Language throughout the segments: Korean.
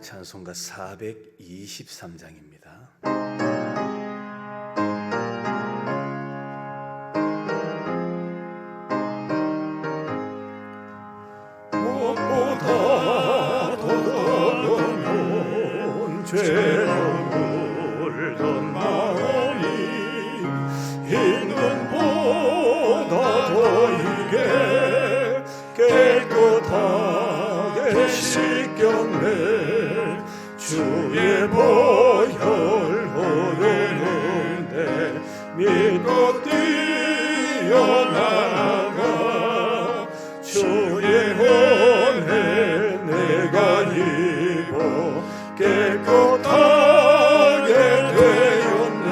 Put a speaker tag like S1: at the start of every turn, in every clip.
S1: 찬송가 423장입니다.
S2: 무엇보다 더더욱 죄를 물던 마음이 있는 보다 더 이게 깨끗하게 씻겼네. 주의 보혈 흐르는데 믿고 뛰어나가 주의 은혜 내가 입어 깨끗하게 되었네.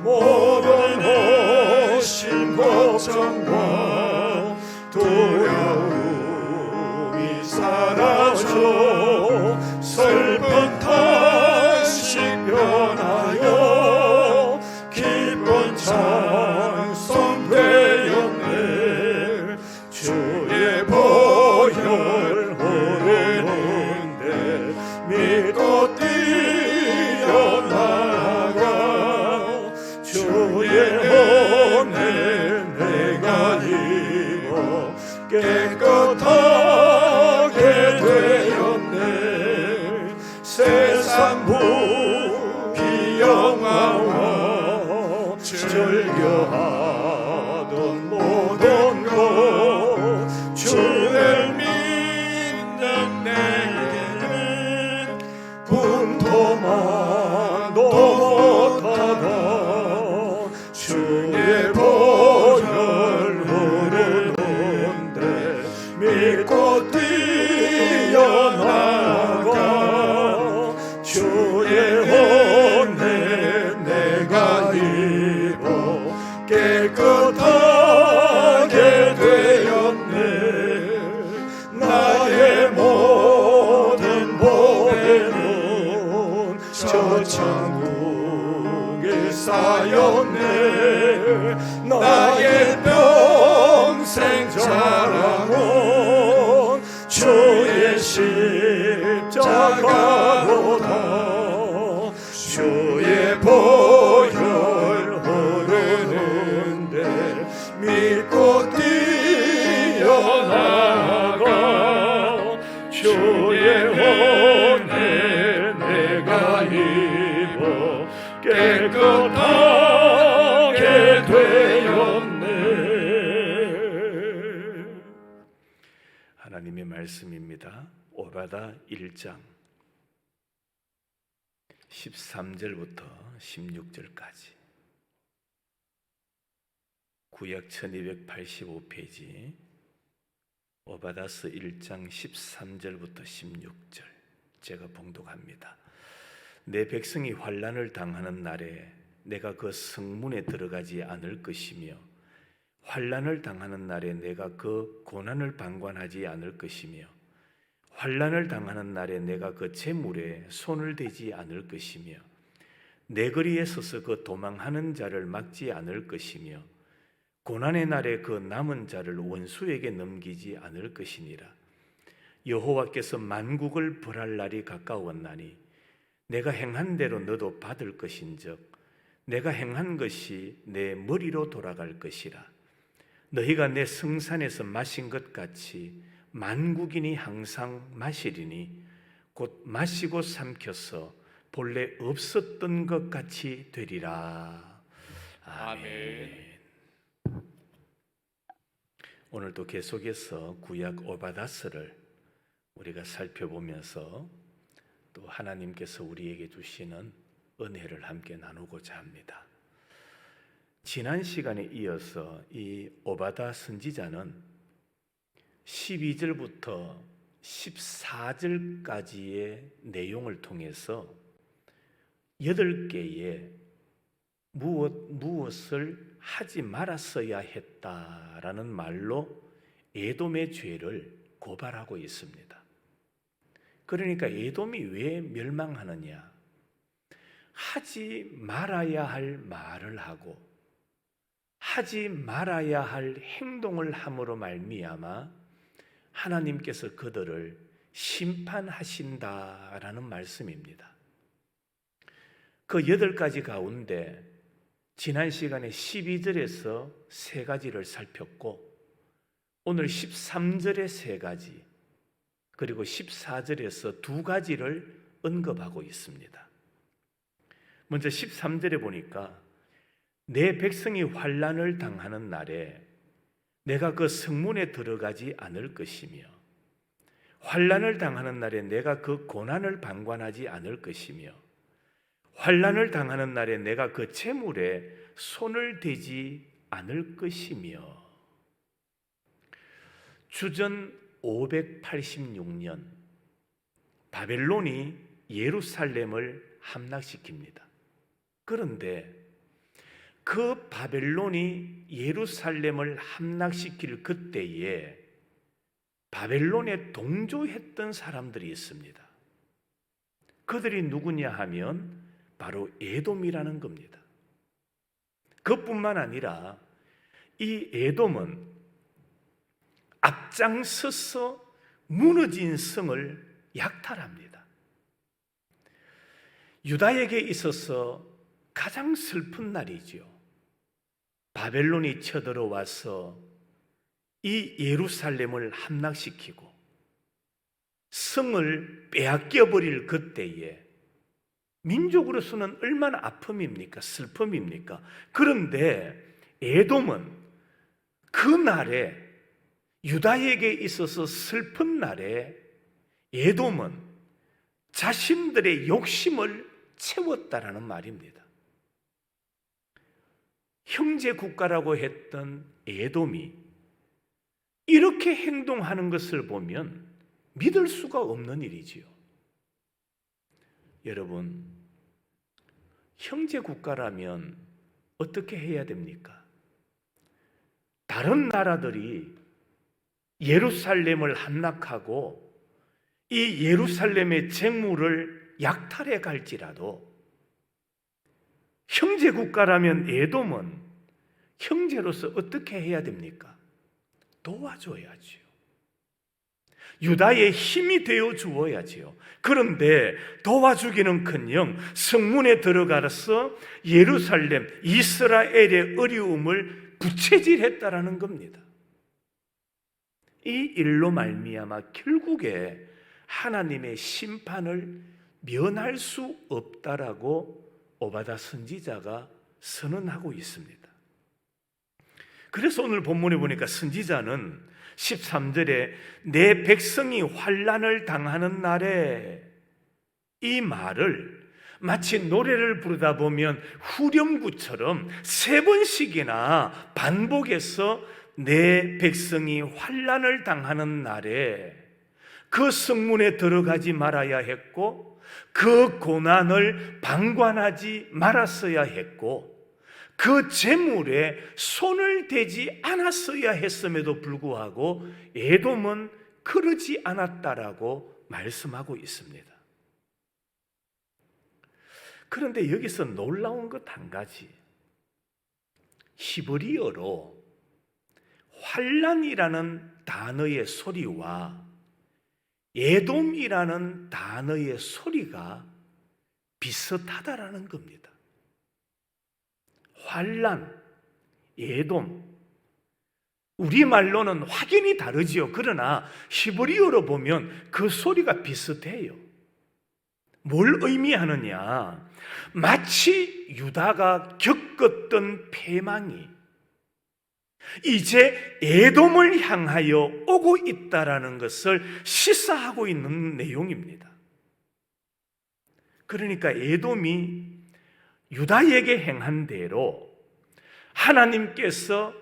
S2: 모든 허심 걱정과 두려움이 사라져 슬픈 탄식 변하여 기쁜 찬송 되었네. 주의 보혈 흐르는데 믿고 뛰어나가 주의 은혜 내가 입어 깨끗하게 되었네. 세상 부귀영화와 즐겨하던 모든 것 주를 믿는 내게는 분토만도 못하다. 주의 보혈 흐르는데 믿고 뛰어나가 주의 은혜 내가 입어 깨끗하게 되었네. 나의 모든 보배는 저 천국에 쌓였네. 나의 평생 자랑은 주의 십자가로다. 주의 보혈 흐르는데 믿고 뛰어나가 주의 은혜 내가 입어 깨끗하게 되었네.
S1: 하나님의 말씀입니다. 오바다 1장 13절부터 16절까지 구약 1285페이지 오바다서 1장 13절부터 16절 제가 봉독합니다. 내 백성이 환난을 당하는 날에 내가 그 성문에 들어가지 않을 것이며 환난을 당하는 날에 내가 그 고난을 방관하지 않을 것이며 환난을 당하는 날에 내가 그 재물에 손을 대지 않을 것이며 내 거리에 서서 그 도망하는 자를 막지 않을 것이며 고난의 날에 그 남은 자를 원수에게 넘기지 않을 것이니라. 여호와께서 만국을 벌할 날이 가까웠나니 내가 행한 대로 너도 받을 것인즉 내가 행한 것이 내 머리로 돌아갈 것이라. 너희가 내 성산에서 마신 것 같이 만국인이 항상 마시리니 곧 마시고 삼켜서 본래 없었던 것 같이 되리라. 아멘. 오늘도 계속해서 구약 오바다서를 우리가 살펴보면서 또 하나님께서 우리에게 주시는 은혜를 함께 나누고자 합니다. 지난 시간에 이어서 이 오바다 선지자는 12절부터 14절까지의 내용을 통해서 8개의 무엇을 하지 말았어야 했다라는 말로 에돔의 죄를 고발하고 있습니다. 그러니까 에돔이 왜 멸망하느냐? 하지 말아야 할 말을 하고 하지 말아야 할 행동을 함으로 말미암아 하나님께서 그들을 심판하신다라는 말씀입니다. 그 8가지 가운데 지난 시간에 12절에서 3가지를 살폈고 오늘 13절에 3가지 그리고 14절에서 2가지를 언급하고 있습니다. 먼저 13절에 보니까 내 백성이 환난을 당하는 날에 내가 그 성문에 들어가지 않을 것이며 환난을 당하는 날에 내가 그 고난을 방관하지 않을 것이며 환난을 당하는 날에 내가 그 재물에 손을 대지 않을 것이며 주전 586년 바벨론이 예루살렘을 함락시킵니다. 그런데 그 바벨론이 예루살렘을 함락시킬 그때에 바벨론에 동조했던 사람들이 있습니다. 그들이 누구냐 하면 바로 에돔이라는 겁니다. 그뿐만 아니라 이 에돔은 앞장서서 무너진 성을 약탈합니다. 유다에게 있어서 가장 슬픈 날이지요. 바벨론이 쳐들어와서 이 예루살렘을 함락시키고 성을 빼앗겨 버릴 그때에 민족으로서는 얼마나 아픔입니까? 슬픔입니까? 그런데 에돔은 그 날에 유다에게 있어서 슬픈 날에 에돔은 자신들의 욕심을 채웠다라는 말입니다. 형제 국가라고 했던 에돔이 이렇게 행동하는 것을 보면 믿을 수가 없는 일이지요. 여러분, 형제 국가라면 어떻게 해야 됩니까? 다른 나라들이 예루살렘을 함락하고 이 예루살렘의 재물을 약탈해 갈지라도 형제 국가라면 에돔은 형제로서 어떻게 해야 됩니까? 도와줘야지요. 유다의 힘이 되어 주어야지요. 그런데 도와주기는커녕 성문에 들어가서 예루살렘, 이스라엘의 어려움을 부채질했다라는 겁니다. 이 일로 말미암아 결국에 하나님의 심판을 면할 수 없다라고 오바다 선지자가 선언하고 있습니다. 그래서 오늘 본문에 보니까 선지자는 13절에 내 백성이 환난을 당하는 날에 이 말을 마치 노래를 부르다 보면 후렴구처럼 3번씩이나 반복해서 내 백성이 환난을 당하는 날에 그 성문에 들어가지 말아야 했고 그 고난을 방관하지 말았어야 했고 그 재물에 손을 대지 않았어야 했음에도 불구하고 에돔은 그러지 않았다라고 말씀하고 있습니다. 그런데 여기서 놀라운 것 한 가지, 히브리어로 환난이라는 단어의 소리와 에돔이라는 단어의 소리가 비슷하다라는 겁니다. 환난, 에돔, 우리말로는 확연히 다르지요. 그러나 히브리어로 보면 그 소리가 비슷해요. 뭘 의미하느냐? 마치 유다가 겪었던 패망이 이제 에돔을 향하여 오고 있다라는 것을 시사하고 있는 내용입니다. 그러니까 에돔이 유다에게 행한 대로 하나님께서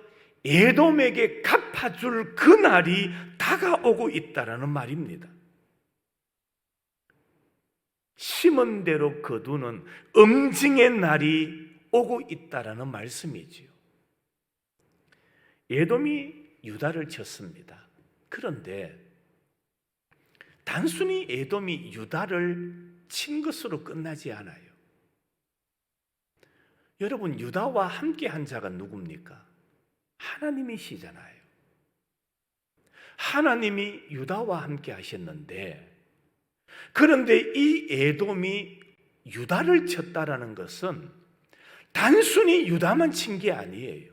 S1: 에돔에게 갚아줄 그 날이 다가오고 있다라는 말입니다. 심은 대로 거두는 응징의 날이 오고 있다라는 말씀이지요. 에돔이 유다를 쳤습니다. 그런데 단순히 에돔이 유다를 친 것으로 끝나지 않아요. 여러분, 유다와 함께 한 자가 누굽니까? 하나님이시잖아요. 하나님이 유다와 함께 하셨는데, 그런데 이 에돔이 유다를 쳤다라는 것은 단순히 유다만 친 게 아니에요.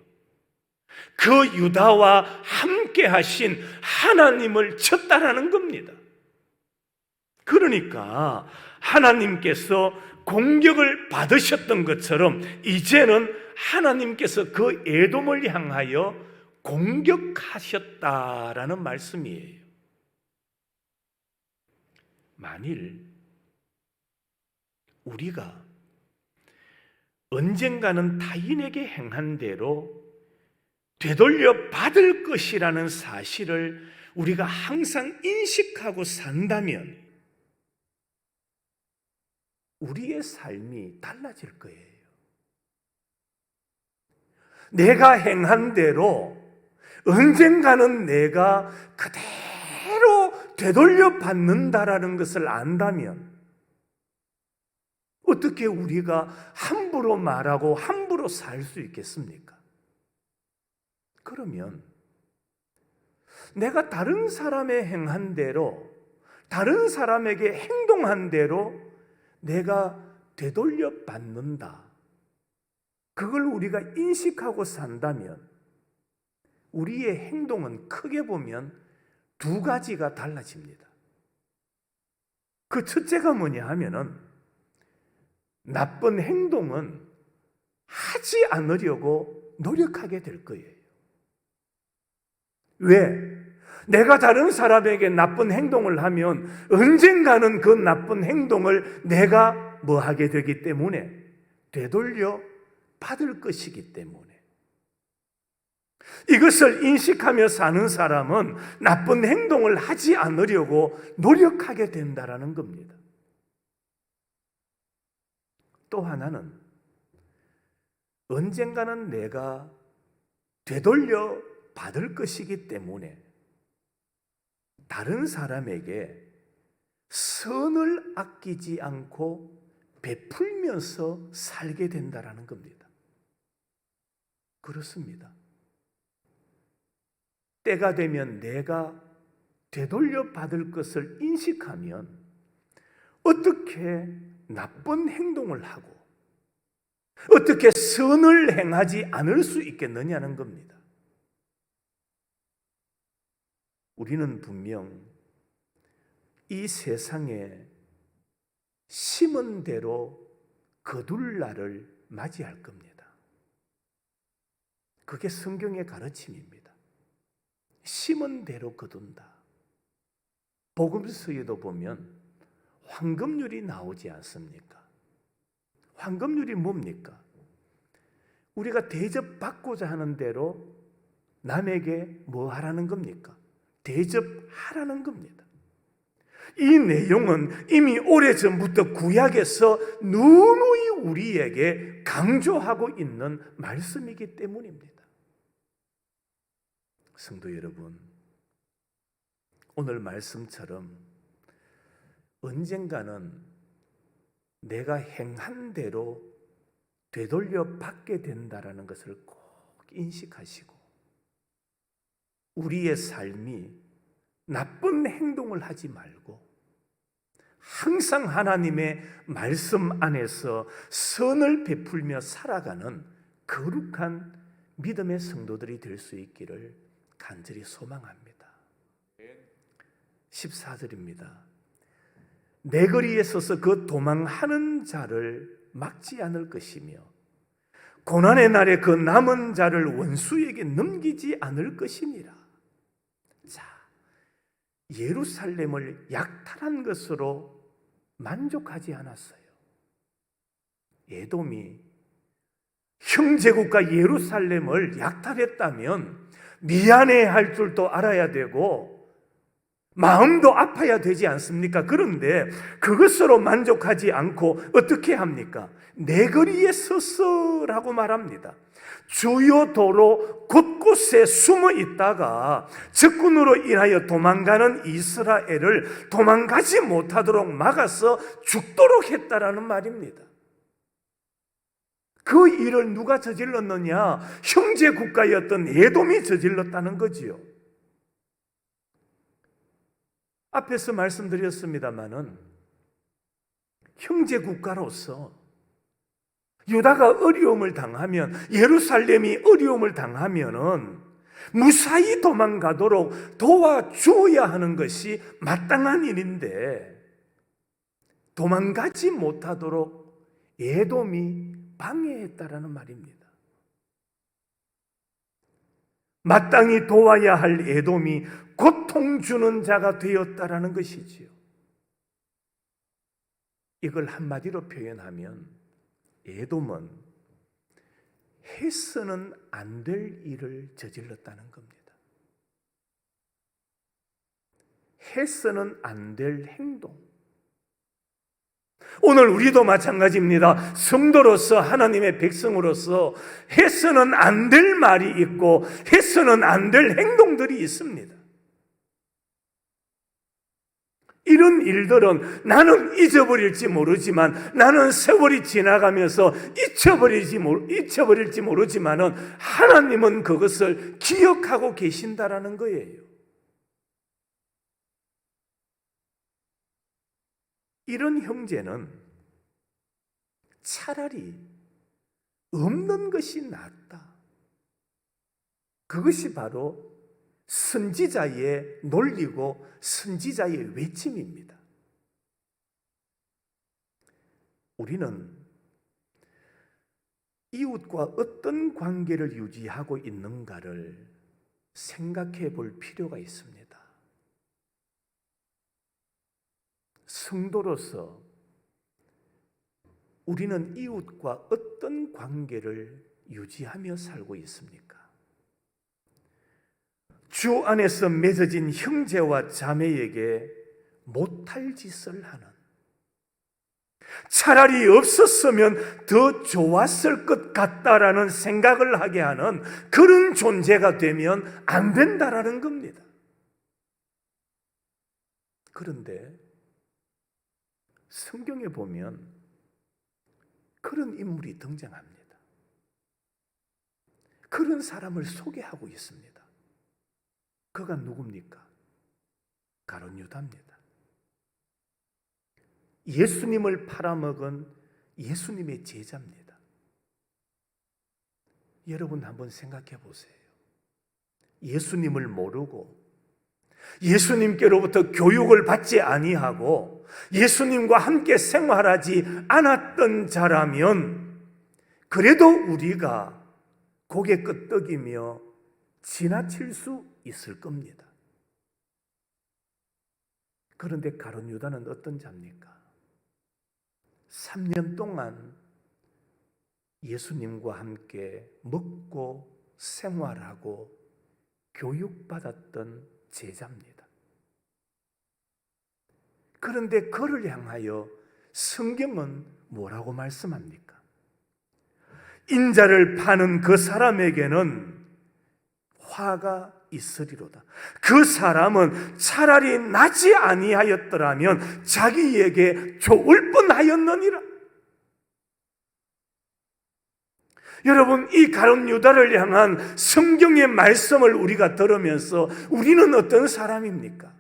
S1: 그 유다와 함께 하신 하나님을 쳤다라는 겁니다. 그러니까 하나님께서 공격을 받으셨던 것처럼 이제는 하나님께서 그 에돔을 향하여 공격하셨다라는 말씀이에요. 만일 우리가 언젠가는 타인에게 행한 대로 되돌려 받을 것이라는 사실을 우리가 항상 인식하고 산다면 우리의 삶이 달라질 거예요. 내가 행한 대로 언젠가는 내가 그대로 되돌려 받는다라는 것을 안다면 어떻게 우리가 함부로 말하고 함부로 살 수 있겠습니까? 그러면 내가 다른 사람의 행한 대로, 다른 사람에게 행동한 대로 내가 되돌려 받는다, 그걸 우리가 인식하고 산다면 우리의 행동은 크게 보면 두 가지가 달라집니다. 그 첫째가 뭐냐 하면은 나쁜 행동은 하지 않으려고 노력하게 될 거예요. 왜? 내가 다른 사람에게 나쁜 행동을 하면 언젠가는 그 나쁜 행동을 내가 뭐 하게 되기 때문에 되돌려 받을 것이기 때문에. 이것을 인식하며 사는 사람은 나쁜 행동을 하지 않으려고 노력하게 된다라는 겁니다. 또 하나는 언젠가는 내가 되돌려 받을 것이기 때문에 다른 사람에게 선을 아끼지 않고 베풀면서 살게 된다라는 겁니다. 그렇습니다. 때가 되면 내가 되돌려 받을 것을 인식하면 어떻게 나쁜 행동을 하고 어떻게 선을 행하지 않을 수 있겠느냐는 겁니다. 우리는 분명 이 세상에 심은 대로 거둘 날을 맞이할 겁니다. 그게 성경의 가르침입니다. 심은 대로 거둔다. 복음서에도 보면 황금률이 나오지 않습니까? 황금률이 뭡니까? 우리가 대접받고자 하는 대로 남에게 뭐 하라는 겁니까? 대접하라는 겁니다. 이 내용은 이미 오래전부터 구약에서 누누이 우리에게 강조하고 있는 말씀이기 때문입니다. 성도 여러분, 오늘 말씀처럼 언젠가는 내가 행한 대로 되돌려 받게 된다라는 것을 꼭 인식하시고 우리의 삶이 나쁜 행동을 하지 말고 항상 하나님의 말씀 안에서 선을 베풀며 살아가는 거룩한 믿음의 성도들이 될 수 있기를 간절히 소망합니다. 14절입니다. 내 거리에 서서 그 도망하는 자를 막지 않을 것이며 고난의 날에 그 남은 자를 원수에게 넘기지 않을 것이니라. 자, 예루살렘을 약탈한 것으로 만족하지 않았어요. 에돔이 형제국가 예루살렘을 약탈했다면 미안해할 줄도 알아야 되고 마음도 아파야 되지 않습니까? 그런데 그것으로 만족하지 않고 어떻게 합니까? 내 거리에 서서라고 말합니다. 주요 도로 곳곳에 숨어 있다가 적군으로 인하여 도망가는 이스라엘을 도망가지 못하도록 막아서 죽도록 했다라는 말입니다. 그 일을 누가 저질렀느냐? 형제 국가였던 에돔이 저질렀다는 거지요. 앞에서 말씀드렸습니다마는 형제 국가로서 유다가 어려움을 당하면, 예루살렘이 어려움을 당하면은 무사히 도망가도록 도와주어야 하는 것이 마땅한 일인데, 도망가지 못하도록 에돔이 방해했다라는 말입니다. 마땅히 도와야 할 에돔이 고통 주는 자가 되었다라는 것이지요. 이걸 한마디로 표현하면 에돔은 해서는 안 될 일을 저질렀다는 겁니다. 해서는 안 될 행동. 오늘 우리도 마찬가지입니다. 성도로서, 하나님의 백성으로서 해서는 안 될 말이 있고 해서는 안 될 행동들이 있습니다. 이런 일들은 나는 잊어버릴지 모르지만, 나는 세월이 지나가면서 잊혀버릴지 모르지만은 하나님은 그것을 기억하고 계신다라는 거예요. 이런 형제는 차라리 없는 것이 낫다. 그것이 바로 선지자의 논리고 선지자의 외침입니다. 우리는 이웃과 어떤 관계를 유지하고 있는가를 생각해 볼 필요가 있습니다. 성도로서 우리는 이웃과 어떤 관계를 유지하며 살고 있습니까? 주 안에서 맺어진 형제와 자매에게 못할 짓을 하는, 차라리 없었으면 더 좋았을 것 같다라는 생각을 하게 하는 그런 존재가 되면 안 된다라는 겁니다. 그런데 성경에 보면 그런 인물이 등장합니다. 그런 사람을 소개하고 있습니다. 그가 누굽니까? 가룟 유다입니다. 예수님을 팔아먹은 예수님의 제자입니다. 여러분 한번 생각해 보세요. 예수님을 모르고 예수님께로부터 교육을 받지 아니하고 예수님과 함께 생활하지 않았던 자라면 그래도 우리가 고개 끄덕이며 지나칠 수 있을 겁니다. 그런데 가룟 유다는 어떤 자입니까? 3년 동안 예수님과 함께 먹고 생활하고 교육받았던 제자입니다. 그런데 그를 향하여 성경은 뭐라고 말씀합니까? 인자를 파는 그 사람에게는 화가 있으리로다. 그 사람은 차라리 나지 아니하였더라면 자기에게 좋을 뻔하였느니라. 여러분, 이 가룟 유다를 향한 성경의 말씀을 우리가 들으면서 우리는 어떤 사람입니까?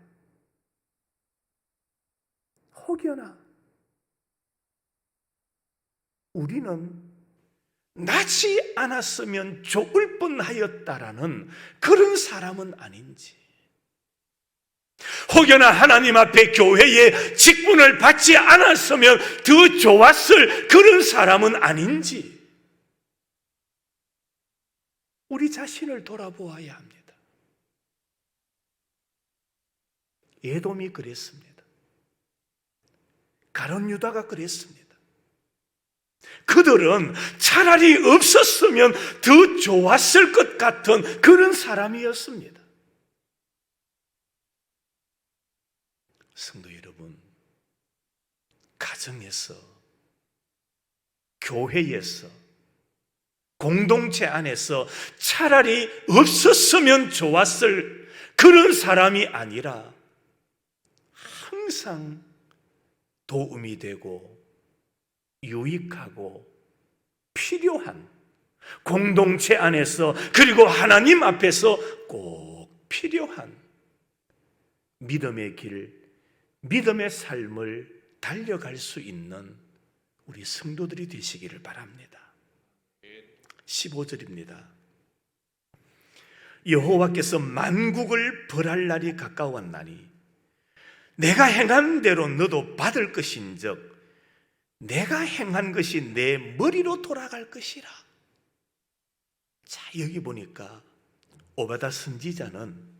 S1: 혹여나 우리는 나지 않았으면 좋을 뻔하였다라는 그런 사람은 아닌지, 혹여나 하나님 앞에 교회에 직분을 받지 않았으면 더 좋았을 그런 사람은 아닌지 우리 자신을 돌아보아야 합니다. 에돔이 그랬습니다. 가룟 유다가 그랬습니다. 그들은 차라리 없었으면 더 좋았을 것 같은 그런 사람이었습니다. 성도 여러분, 가정에서, 교회에서, 공동체 안에서 차라리 없었으면 좋았을 그런 사람이 아니라 항상 도움이 되고 유익하고 필요한, 공동체 안에서 그리고 하나님 앞에서 꼭 필요한 믿음의 길, 믿음의 삶을 달려갈 수 있는 우리 성도들이 되시기를 바랍니다. 15절입니다. 여호와께서 만국을 벌할 날이 가까웠나니 내가 행한 대로 너도 받을 것인즉 내가 행한 것이 내 머리로 돌아갈 것이라. 자, 여기 보니까 오바댜 선지자는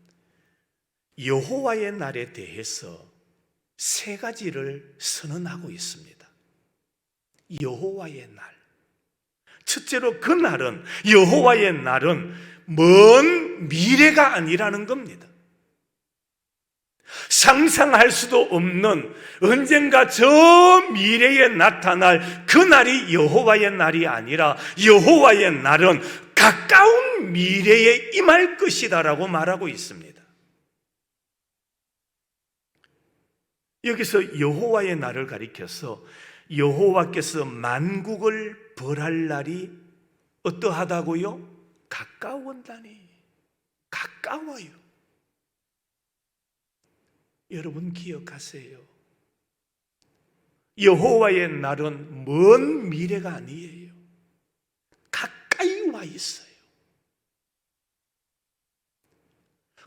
S1: 여호와의 날에 대해서 세 가지를 선언하고 있습니다. 여호와의 날. 첫째로 그 날은, 여호와의 날은 먼 미래가 아니라는 겁니다. 상상할 수도 없는 언젠가 저 미래에 나타날 그 날이 여호와의 날이 아니라 여호와의 날은 가까운 미래에 임할 것이다라고 말하고 있습니다. 여기서 여호와의 날을 가리켜서 여호와께서 만국을 벌할 날이 어떠하다고요? 가까웠다니. 가까워요. 여러분 기억하세요. 여호와의 날은 먼 미래가 아니에요. 가까이 와 있어요.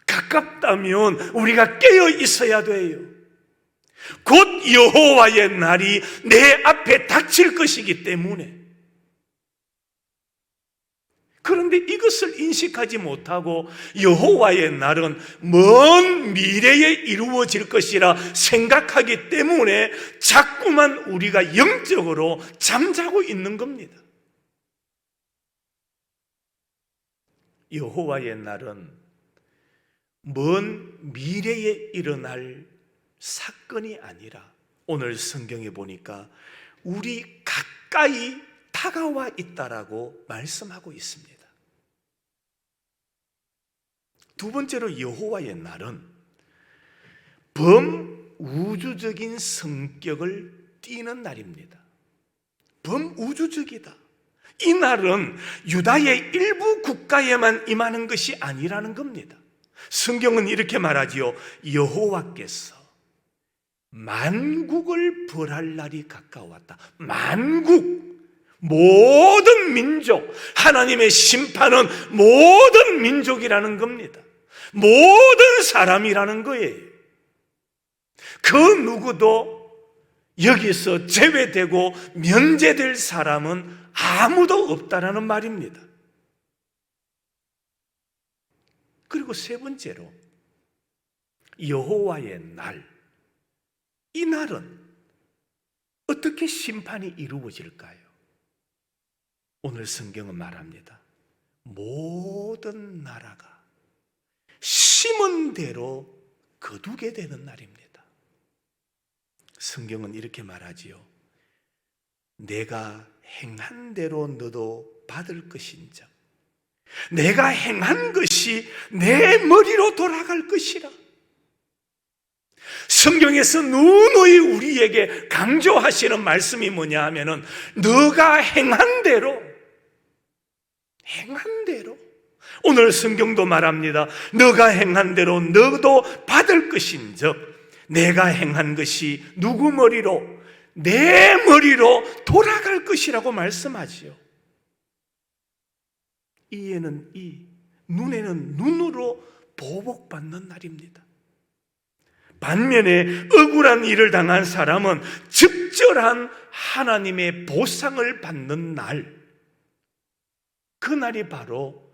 S1: 가깝다면 우리가 깨어 있어야 돼요. 곧 여호와의 날이 내 앞에 닥칠 것이기 때문에. 그런데 이것을 인식하지 못하고 여호와의 날은 먼 미래에 이루어질 것이라 생각하기 때문에 자꾸만 우리가 영적으로 잠자고 있는 겁니다. 여호와의 날은 먼 미래에 일어날 사건이 아니라 오늘 성경에 보니까 우리 가까이 다가와 있다라고 말씀하고 있습니다. 두 번째로 여호와의 날은 범우주적인 성격을 띠는 날입니다. 범우주적이다. 이 날은 유다의 일부 국가에만 임하는 것이 아니라는 겁니다. 성경은 이렇게 말하지요. 여호와께서 만국을 벌할 날이 가까웠다. 만국, 모든 민족, 하나님의 심판은 모든 민족이라는 겁니다. 모든 사람이라는 거예요. 그 누구도 여기서 제외되고 면제될 사람은 아무도 없다라는 말입니다. 그리고 세 번째로 여호와의 날. 이 날은 어떻게 심판이 이루어질까요? 오늘 성경은 말합니다. 모든 나라가 심은 대로 거두게 되는 날입니다. 성경은 이렇게 말하지요. 내가 행한 대로 너도 받을 것인즉 내가 행한 것이 내 머리로 돌아갈 것이라. 성경에서 누누이 우리에게 강조하시는 말씀이 뭐냐 하면은 너가 행한 대로 오늘 성경도 말합니다. 너가 행한 대로 너도 받을 것인즉 내가 행한 것이 누구 머리로? 내 머리로 돌아갈 것이라고 말씀하지요. 이에는 이, 눈에는 눈으로 보복받는 날입니다. 반면에 억울한 일을 당한 사람은 적절한 하나님의 보상을 받는 날, 그 날이 바로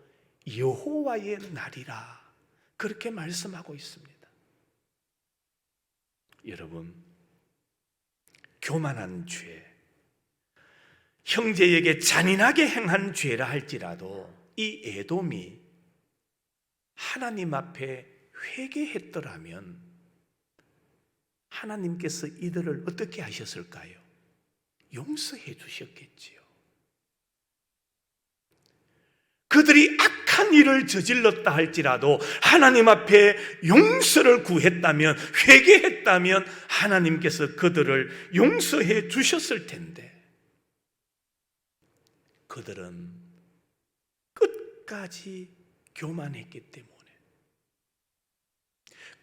S1: 여호와의 날이라 그렇게 말씀하고 있습니다. 여러분, 교만한 죄, 형제에게 잔인하게 행한 죄라 할지라도 이 에돔이 하나님 앞에 회개했더라면 하나님께서 이들을 어떻게 하셨을까요? 용서해 주셨겠지요. 그들이 악한 일을 저질렀다 할지라도 하나님 앞에 용서를 구했다면, 회개했다면 하나님께서 그들을 용서해 주셨을 텐데 그들은 끝까지 교만했기 때문에,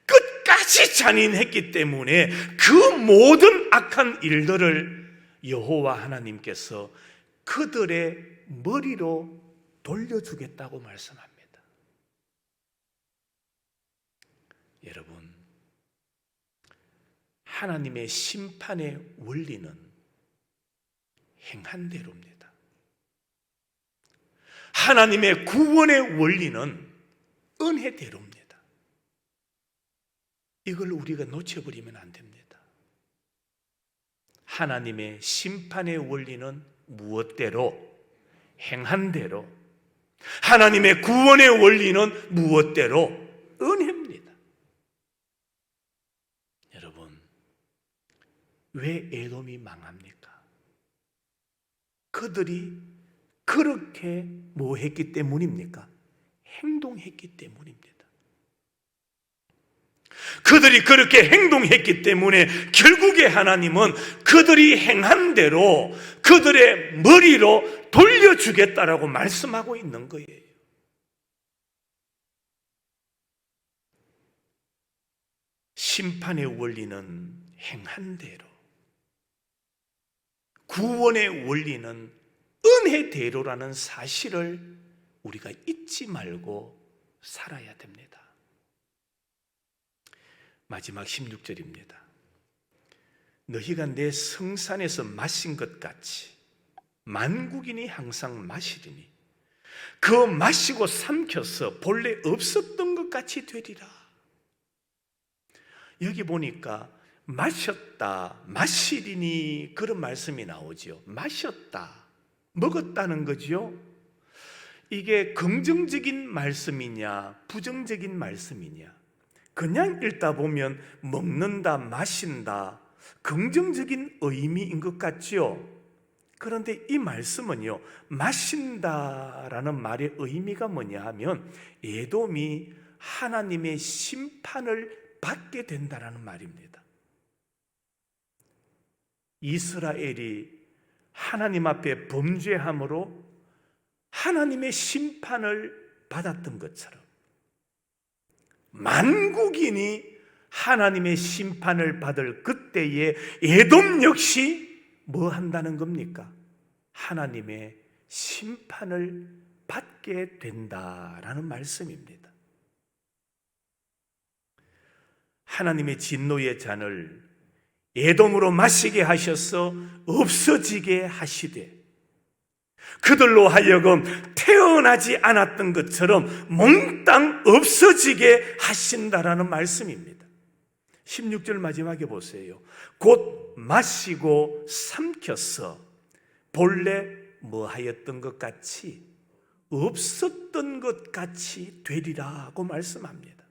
S1: 끝까지 끝까지 잔인했기 때문에 그 모든 악한 일들을 여호와 하나님께서 그들의 머리로 돌려주겠다고 말씀합니다. 여러분, 하나님의 심판의 원리는 행한 대로입니다. 하나님의 구원의 원리는 은혜대로입니다. 이걸 우리가 놓쳐버리면 안 됩니다. 하나님의 심판의 원리는 무엇대로? 행한 대로. 하나님의 구원의 원리는 무엇대로? 은혜입니다. 여러분, 왜 에돔이 망합니까? 그들이 그렇게 뭐 했기 때문입니까? 행동했기 때문입니다. 그들이 그렇게 행동했기 때문에 결국에 하나님은 그들이 행한 대로 그들의 머리로 돌려주겠다라고 말씀하고 있는 거예요. 심판의 원리는 행한 대로, 구원의 원리는 은혜대로라는 사실을 우리가 잊지 말고 살아야 됩니다. 마지막 16절입니다. 너희가 내 성산에서 마신 것 같이 만국인이 항상 마시리니 그 마시고 삼켜서 본래 없었던 것 같이 되리라. 여기 보니까 마셨다, 마시리니 그런 말씀이 나오죠. 마셨다, 먹었다는 거죠. 이게 긍정적인 말씀이냐 부정적인 말씀이냐? 그냥 읽다 보면 먹는다, 마신다, 긍정적인 의미인 것 같죠. 그런데 이 말씀은요, 마신다라는 말의 의미가 뭐냐 하면 에돔이 하나님의 심판을 받게 된다라는 말입니다. 이스라엘이 하나님 앞에 범죄함으로 하나님의 심판을 받았던 것처럼 만국인이 하나님의 심판을 받을 그때에 에돔 역시 뭐 한다는 겁니까? 하나님의 심판을 받게 된다라는 말씀입니다. 하나님의 진노의 잔을 에돔으로 마시게 하셔서 없어지게 하시되 그들로 하여금 태어나지 않았던 것처럼 몽땅 없어지게 하신다라는 말씀입니다. 16절 마지막에 보세요. 곧 마시고 삼켜서 본래 뭐 하였던 것 같이 없었던 것 같이 되리라고 말씀합니다.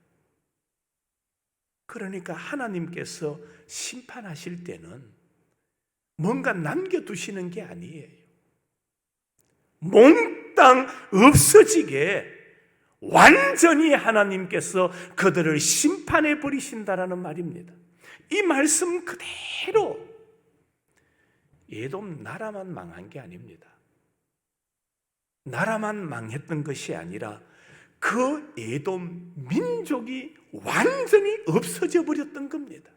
S1: 그러니까 하나님께서 심판하실 때는 뭔가 남겨두시는 게 아니에요. 몽땅 없어지게 완전히 하나님께서 그들을 심판해 버리신다라는 말입니다. 이 말씀 그대로 에돔 나라만 망한 게 아닙니다. 나라만 망했던 것이 아니라 그 에돔 민족이 완전히 없어져 버렸던 겁니다.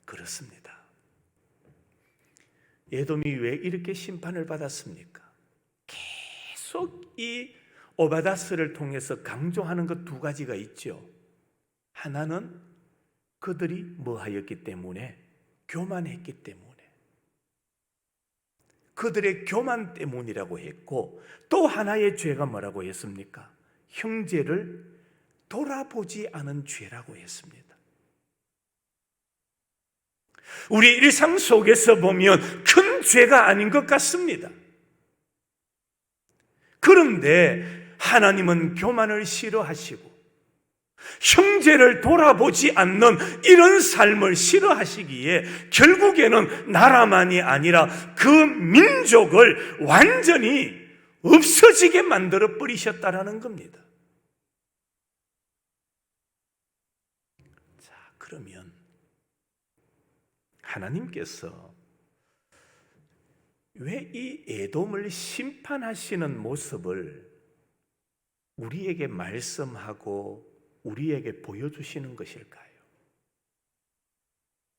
S1: 그렇습니다. 에돔이 왜 이렇게 심판을 받았습니까? 계속 이 오바다스를 통해서 강조하는 것 두 가지가 있죠. 하나는 그들이 뭐 하였기 때문에? 교만했기 때문에. 그들의 교만 때문이라고 했고, 또 하나의 죄가 뭐라고 했습니까? 형제를 돌아보지 않은 죄라고 했습니다. 우리 일상 속에서 보면 큰 죄가 아닌 것 같습니다. 그런데 하나님은 교만을 싫어하시고 형제를 돌아보지 않는 이런 삶을 싫어하시기에 결국에는 나라만이 아니라 그 민족을 완전히 없어지게 만들어 버리셨다라는 겁니다. 자, 그러면 하나님께서 왜 이 에돔을 심판하시는 모습을 우리에게 말씀하고 우리에게 보여주시는 것일까요?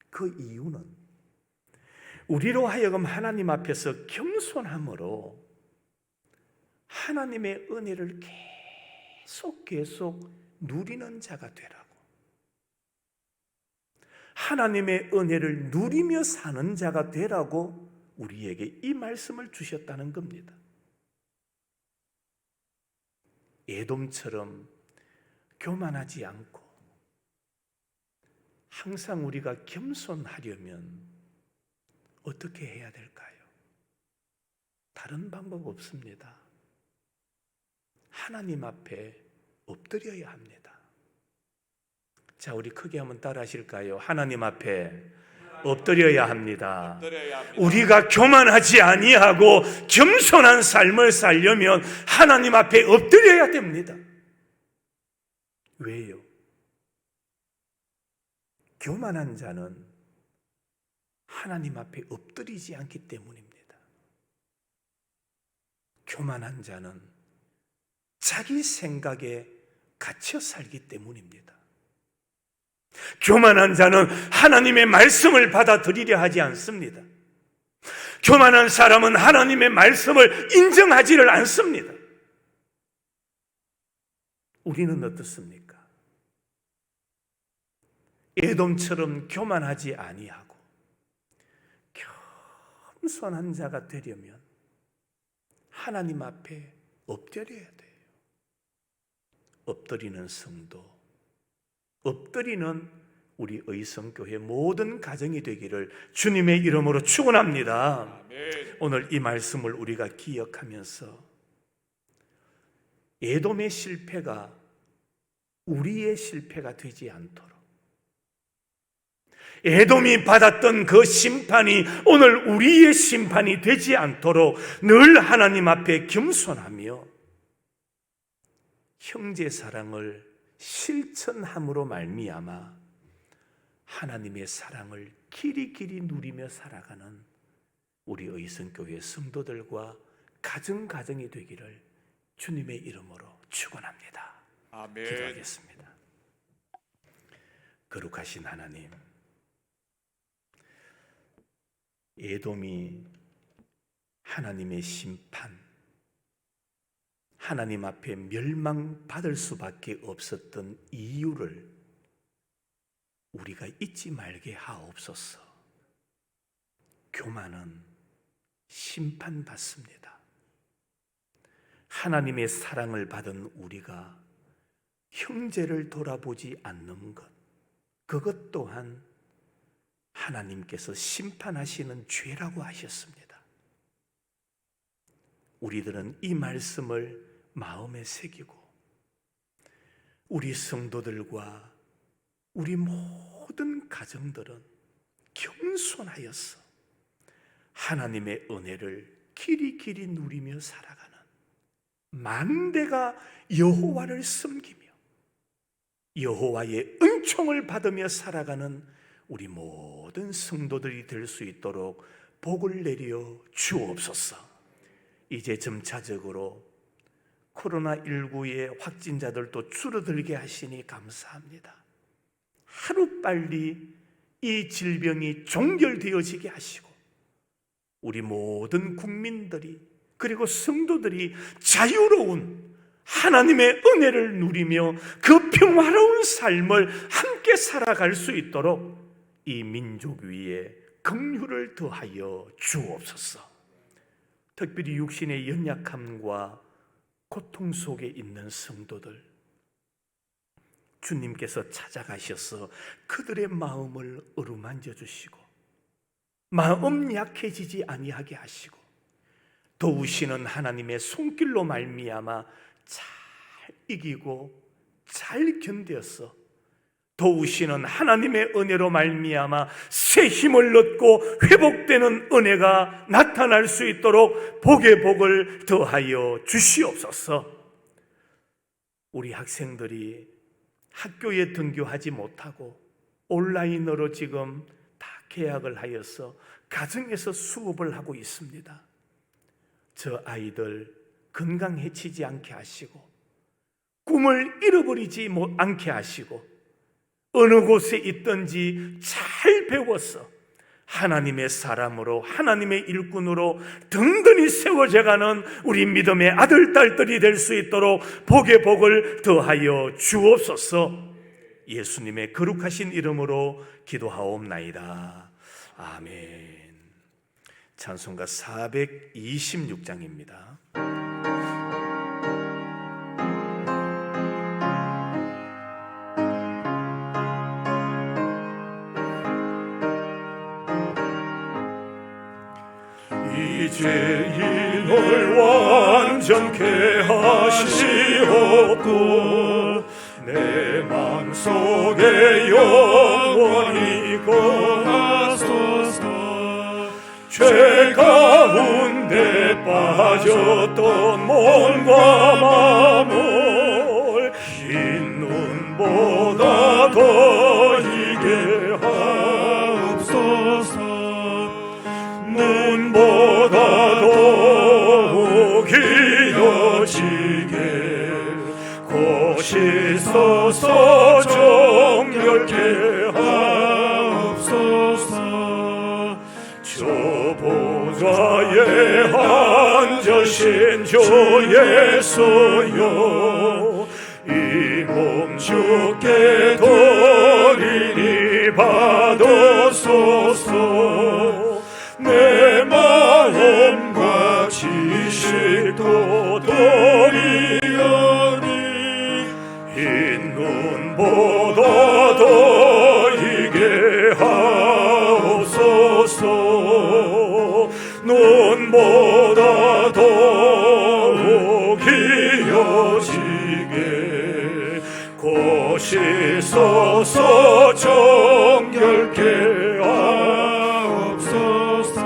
S1: 그 이유는 우리로 하여금 하나님 앞에서 겸손함으로 하나님의 은혜를 계속 누리는 자가 되라고, 하나님의 은혜를 누리며 사는 자가 되라고 우리에게 이 말씀을 주셨다는 겁니다. 에돔처럼 교만하지 않고 항상 우리가 겸손하려면 어떻게 해야 될까요? 다른 방법 없습니다. 하나님 앞에 엎드려야 합니다. 자, 우리 크게 한번 따라 하실까요? 하나님 앞에 엎드려야 합니다. 우리가 교만하지 아니하고 겸손한 삶을 살려면 하나님 앞에 엎드려야 됩니다. 왜요? 교만한 자는 하나님 앞에 엎드리지 않기 때문입니다. 교만한 자는 자기 생각에 갇혀 살기 때문입니다. 교만한 자는 하나님의 말씀을 받아들이려 하지 않습니다. 교만한 사람은 하나님의 말씀을 인정하지를 않습니다. 우리는 어떻습니까? 에돔처럼 교만하지 아니하고 겸손한 자가 되려면 하나님 앞에 엎드려야 돼요. 엎드리는 성도, 엎드리는 우리 의성교회 모든 가정이 되기를 주님의 이름으로 축원합니다.
S2: 아멘.
S1: 오늘 이 말씀을 우리가 기억하면서 에돔의 실패가 우리의 실패가 되지 않도록, 에돔이 받았던 그 심판이 오늘 우리의 심판이 되지 않도록 늘 하나님 앞에 겸손하며 형제 사랑을 실천함으로 말미암아 하나님의 사랑을 길이 누리며 살아가는 우리 의성교회 성도들과 가정이 되기를 주님의 이름으로 축원합니다.
S2: 아멘.
S1: 기도하겠습니다. 거룩하신 하나님, 에돔이 하나님의 심판, 하나님 앞에 멸망받을 수밖에 없었던 이유를 우리가 잊지 말게 하옵소서. 교만은 심판받습니다. 하나님의 사랑을 받은 우리가 형제를 돌아보지 않는 것, 그것 또한 하나님께서 심판하시는 죄라고 하셨습니다. 우리들은 이 말씀을 마음에 새기고 우리 성도들과 우리 모든 가정들은 겸손하여서 하나님의 은혜를 길이 누리며 살아가는 만대가 여호와를 섬기며 여호와의 은총을 받으며 살아가는 우리 모든 성도들이 될 수 있도록 복을 내려 주옵소서. 이제 점차적으로 코로나19의 확진자들도 줄어들게 하시니 감사합니다. 하루빨리 이 질병이 종결되어지게 하시고 우리 모든 국민들이 그리고 성도들이 자유로운 하나님의 은혜를 누리며 그 평화로운 삶을 함께 살아갈 수 있도록 이 민족 위에 긍휼을 더하여 주옵소서. 특별히 육신의 연약함과 고통 속에 있는 성도들, 주님께서 찾아가셔서 그들의 마음을 어루만져 주시고 마음 약해지지 아니하게 하시고 도우시는 하나님의 손길로 말미암아 잘 이기고 잘 견뎌서 도우시는 하나님의 은혜로 말미암아 새 힘을 얻고 회복되는 은혜가 나타날 수 있도록 복의 복을 더하여 주시옵소서. 우리 학생들이 학교에 등교하지 못하고 온라인으로 지금 다 계약을 하여서 가정에서 수업을 하고 있습니다. 저 아이들 건강 해치지 않게 하시고 꿈을 잃어버리지 않게 하시고 어느 곳에 있든지 잘 배워서 하나님의 사람으로, 하나님의 일꾼으로 든든히 세워져가는 우리 믿음의 아들, 딸들이 될 수 있도록 복의 복을 더하여 주옵소서. 예수님의 거룩하신 이름으로 기도하옵나이다. 아멘. 찬송가 426장입니다.
S2: 이제 이를 완전케 하시옵고 내 맘속에 영원히 거하소서. 죄 가운데 빠졌던 몸과 마음을 흰 눈보다 더 희게 하옵소서. 눈보다 더욱 이어지게 고시소서. 정결케 하옵소서. 저 보좌에 앉으신 주 예수여, 이 몸 주께 드리니 받으소서. 내 마음과 지식도 드리오니 흰 눈보다 더 희게 하옵소서. 눈보다 더욱 이어지게 고시소서. 정결케 하옵소서.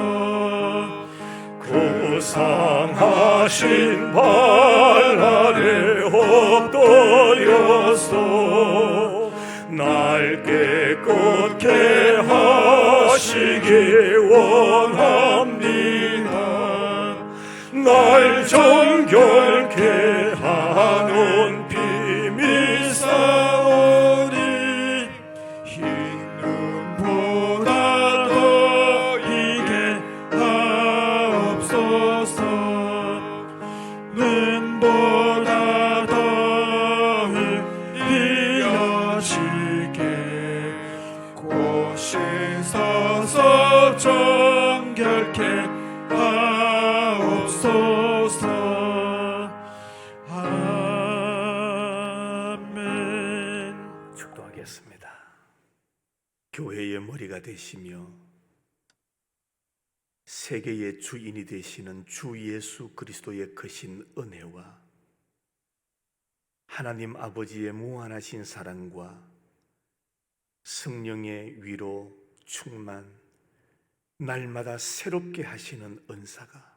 S2: 구상하신 발 아래 엎드려서 날 깨끗게 하시기 원합니다. 날 정결케 하는 비밀 사오니 흰 눈보다 더 희게 하옵소서. 눈보다 더욱 이어지게 고시소서. 정결케 하옵소서. 아멘.
S1: 축도하겠습니다. 교회의 머리가 되시며 세계의 주인이 되시는 주 예수 그리스도의 크신 은혜와 하나님 아버지의 무한하신 사랑과 성령의 위로, 충만, 날마다 새롭게 하시는 은사가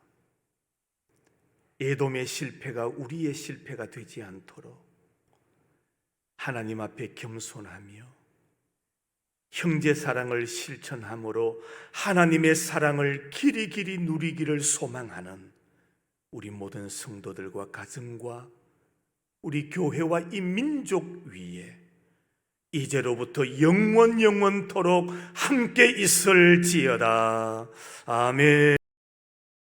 S1: 에돔의 실패가 우리의 실패가 되지 않도록 하나님 앞에 겸손하며 형제 사랑을 실천함으로 하나님의 사랑을 길이 누리기를 소망하는 우리 모든 성도들과 가정과 우리 교회와 이 민족 위에 이제로부터 영원토록 함께 있을지어다. 아멘.